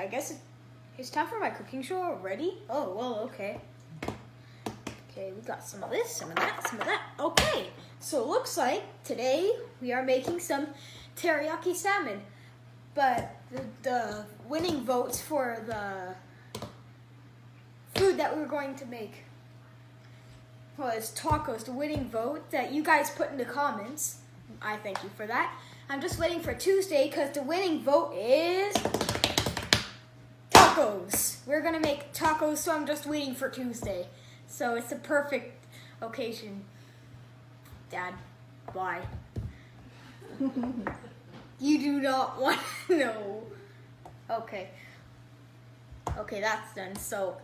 guess it's time for my cooking show already? Oh, well, okay. Okay, we got some of this, some of that, some of that. Okay, so it looks like today we are making some teriyaki salmon. But the winning votes for the food that we were going to make was tacos. The winning vote that you guys put in the comments. I thank you for that. I'm just waiting for Tuesday because the winning vote is tacos. We're going to make tacos, so I'm just waiting for Tuesday. So it's the perfect occasion. Dad, why? You do not want to know. Okay. Okay, that's done. So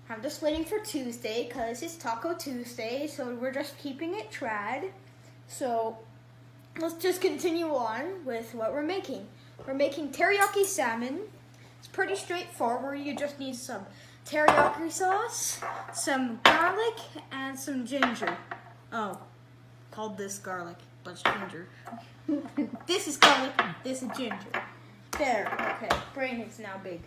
I'm just waiting for Tuesday because it's Taco Tuesday. So we're just keeping it trad. So let's just continue on with what we're making. We're making teriyaki salmon. It's pretty straightforward. You just need some teriyaki sauce, some garlic, and some ginger. Oh, called this garlic, but it's ginger. This is garlic, this is ginger. There, okay, brain is now big.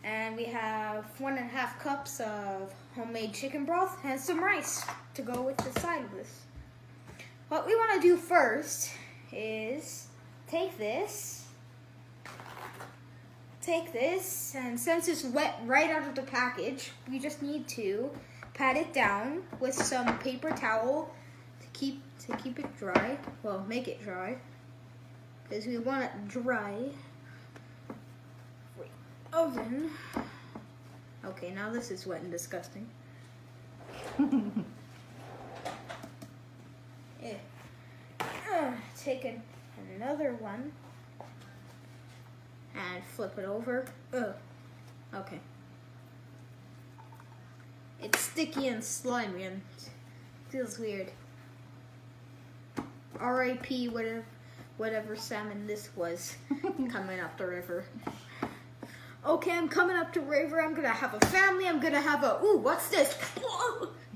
And we have 1.5 cups of homemade chicken broth and some rice to go with the side of this. What we want to do first is take this, and since it's wet right out of the package, we just need to pat it down with some paper towel to keep it dry. Well, make it dry, because we want it dry. Oven. Okay, now this is wet and disgusting. Take another one and flip it over. Okay. It's sticky and slimy and feels weird. R.I.P. whatever salmon this was coming up the river. Okay, I'm coming up the river. I'm gonna have a family. I'm gonna have a what's this?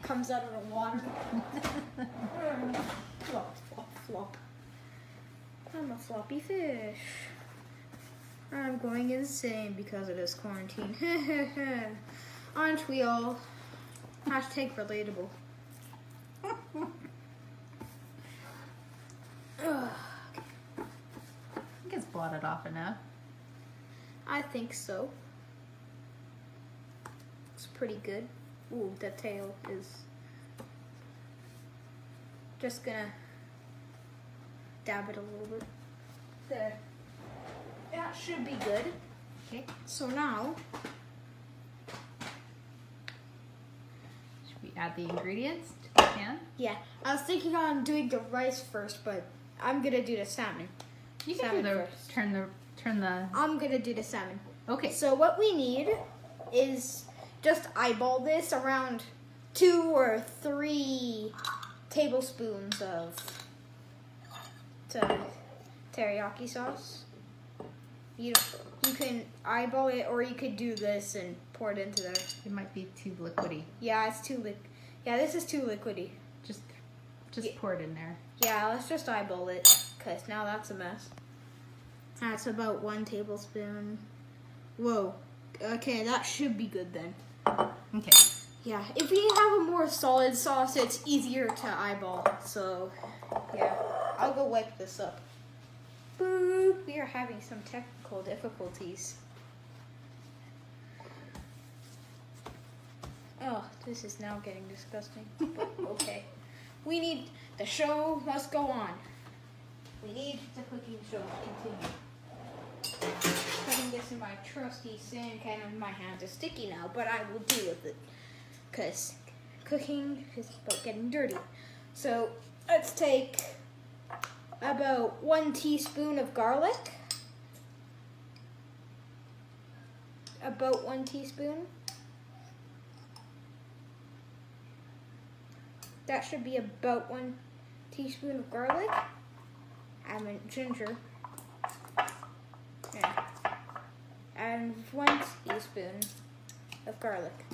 Comes out of the water. Flop, flop, flop. I'm a floppy fish. I'm going insane because of this quarantine. Aren't we all? Hashtag relatable. I think it's blotted off enough. I think so. It's pretty good. Ooh, the tail is just gonna dab it a little bit. There. That should be good. Okay. So now, Should we add the ingredients to the pan? yeah, I was thinking on doing the rice first, but I'm gonna do the salmon. You can Salmon do the first. turn the. I'm gonna do the salmon. Okay. So what we need is just eyeball this around 2 or 3 tablespoons of teriyaki sauce. You can eyeball it, or you could do this and pour it into there. It might be too liquidy. Yeah, it's too Yeah, this is too liquidy. Just Yeah. pour it in there. Yeah, let's just eyeball it, cause now that's a mess. That's about 1 tablespoon. Whoa. Okay, that should be good then. Okay. Yeah, if we have a more solid sauce, it's easier to eyeball. So, yeah, I'll go wipe this up. Boop, we are having some technical difficulties. Oh, this is now getting disgusting. But okay. The show must go on. We need the cooking show to continue. Putting this in my trusty sand can in my hands is sticky now, but I will deal with it. Because cooking is about getting dirty. So let's take about 1 teaspoon of garlic. About 1 teaspoon. That should be about 1 teaspoon of garlic. I meant ginger. Yeah. And 1 teaspoon of garlic.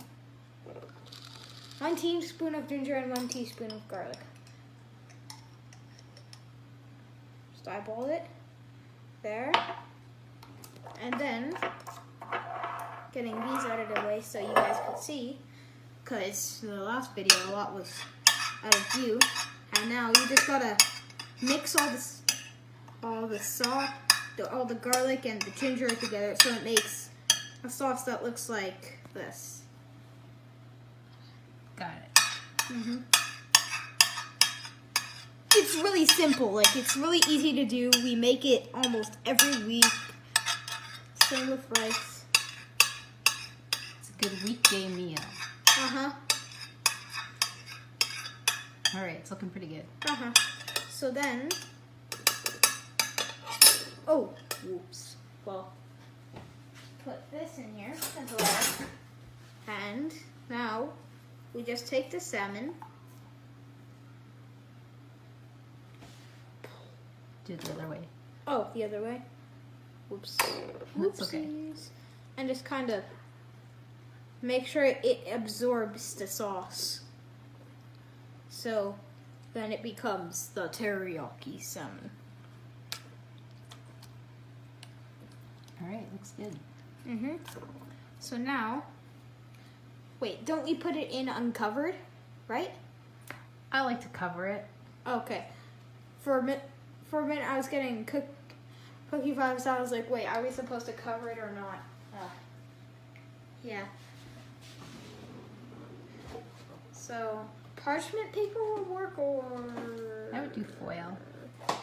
1 teaspoon of ginger and 1 teaspoon of garlic. Just eyeball it. There. And then, getting these out of the way so you guys could see, because the last video a lot was out of view, and now you just gotta mix all the garlic and the ginger together so it makes a sauce that looks like this. Got it. Mm-hmm. It's really simple. Like, it's really easy to do. We make it almost every week. Same with rice. It's a good weekday meal. Uh-huh. All right, it's looking pretty good. Uh-huh. So then... Oh, whoops. Well, put this in here as well. And now we just take the salmon. Do it the other way. Oh, the other way. Whoops. That's okay. Whoopsies. And just kind of make sure it absorbs the sauce. So then it becomes the teriyaki salmon. All right, looks good. Mm-hmm. So now, wait, don't we put it in uncovered, right? I like to cover it. Okay. For a minute I was getting cookie vibes. I was like, wait, are we supposed to cover it or not? Yeah. So, parchment paper will work, or... I would do foil.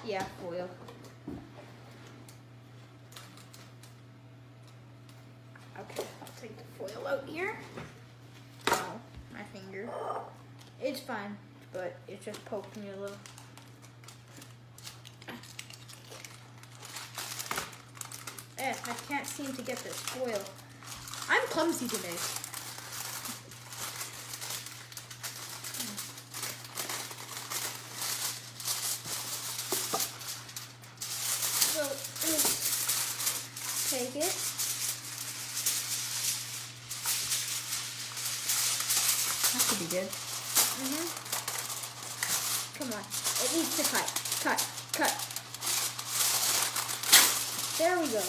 Yeah, foil. Okay, I'll take the foil out here. Oh, my finger. It's fine, but it just poked me a little. I can't seem to get this foil. I'm clumsy today. So, take it. That could be good. Mm-hmm. Come on. It needs to cut. Cut. There we go.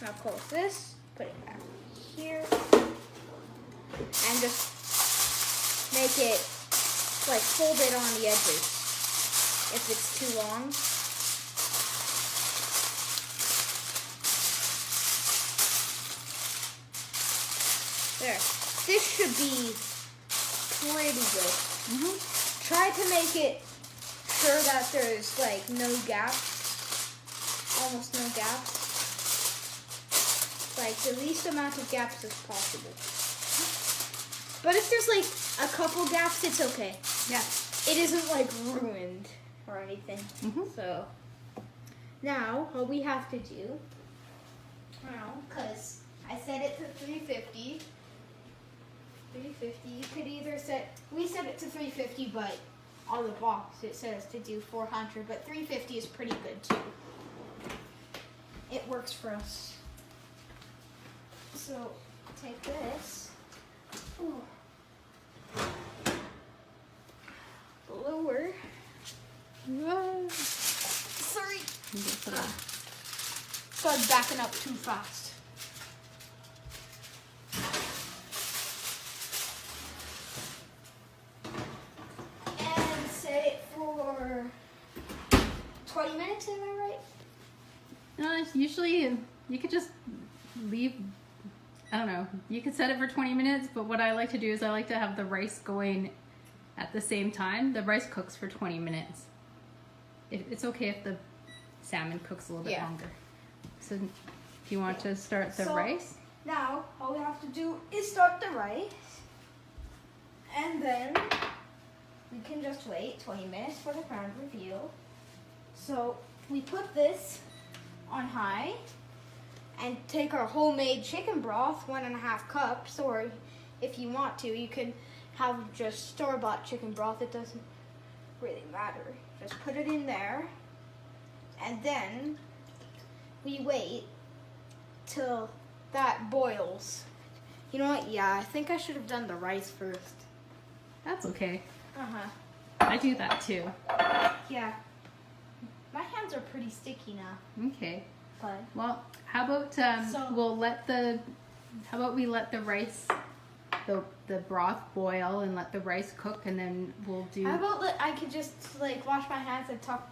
Now close this, put it back here, and just make it, like, fold it on the edges if it's too long. There. This should be pretty good. Mm-hmm. Try to make it sure that there's, like, no gaps. Almost no gaps. Like, the least amount of gaps as possible. But if there's, like, a couple gaps, it's okay. Yeah. It isn't, like, ruined or anything. Mm-hmm. So, now, what we have to do, because I set it to 350. 350, you could either we set it to 350, but on the box it says to do 400, but 350 is pretty good too. It works for us. So, take this. Ooh. Lower. Sorry. Started backing up too fast. And set it for 20 minutes, am I right? Usually you could just leave, I don't know, you could set it for 20 minutes, but what I like to do is I like to have the rice going at the same time. The rice cooks for 20 minutes. It's okay if the salmon cooks a little bit longer. So if you want to start the rice. Now, all we have to do is start the rice. And then we can just wait 20 minutes for the crown reveal. So we put this on high and take our homemade chicken broth, 1.5 cups, or if you want to, you can have just store-bought chicken broth. It doesn't really matter. Just put it in there, and then we wait till that boils. You know what? Yeah, I think I should have done the rice first. That's okay. Uh-huh. I do that too. Yeah. My hands are pretty sticky now. Okay. fine. Well, how about how about we let the rice, the broth boil and let the rice cook, and then we'll do. How about I could just like wash my hands and talk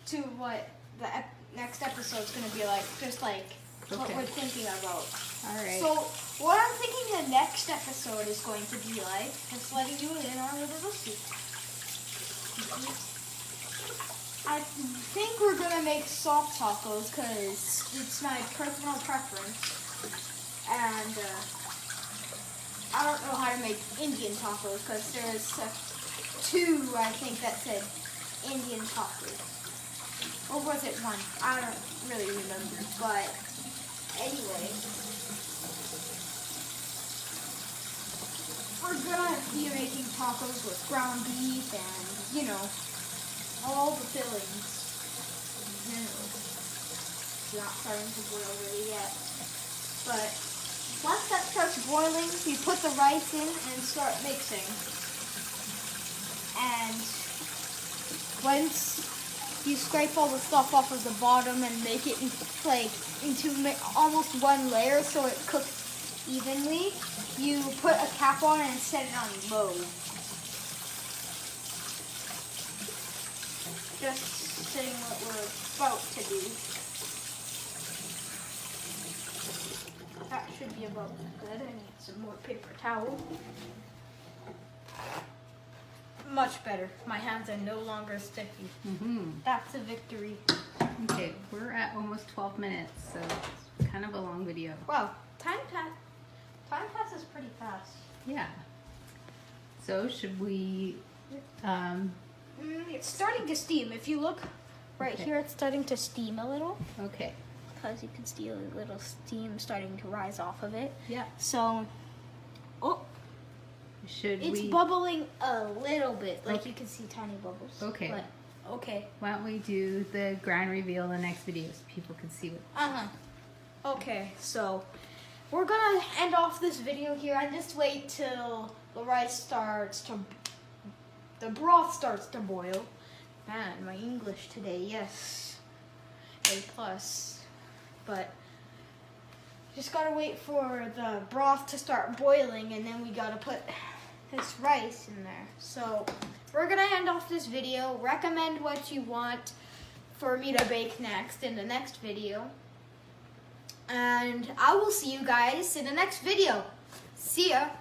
to what the next episode's gonna be like, just like what Okay. we're thinking about. All right. So what I'm thinking the next episode is going to be like, just letting you in on a little secret. I think we're gonna make soft tacos because it's my personal preference, and I don't know how to make Indian tacos because there's two I think that said Indian tacos, or was it one? I don't really remember, but anyway, we're gonna be making tacos with ground beef and all the fillings. It's not starting to boil really yet. But once that starts boiling, you put the rice in and start mixing. And once you scrape all the stuff off of the bottom and make it into almost one layer so it cooks evenly, you put a cap on it and set it on low. Just saying what we're about to do. That should be about good. I need some more paper towel. Much better. My hands are no longer sticky. That's a victory. Okay, we're at almost 12 minutes, so it's kind of a long video. Wow, time passes pretty fast. Yeah. So should we? It's starting to steam. If you look right Okay. here, it's starting to steam a little. Okay. Because you can see a little steam starting to rise off of it. Yeah. So, it's bubbling a little bit. Like you can see tiny bubbles. Okay. But, okay. Why don't we do the grand reveal in the next video so people can see what? Okay, so we're gonna end off this video here and just wait till the the broth starts to boil. Man, my English today, yes, A+. But just gotta wait for the broth to start boiling, and then we gotta put this rice in there. So we're gonna end off this video. Recommend what you want for me to bake next in the next video. And I will see you guys in the next video. See ya.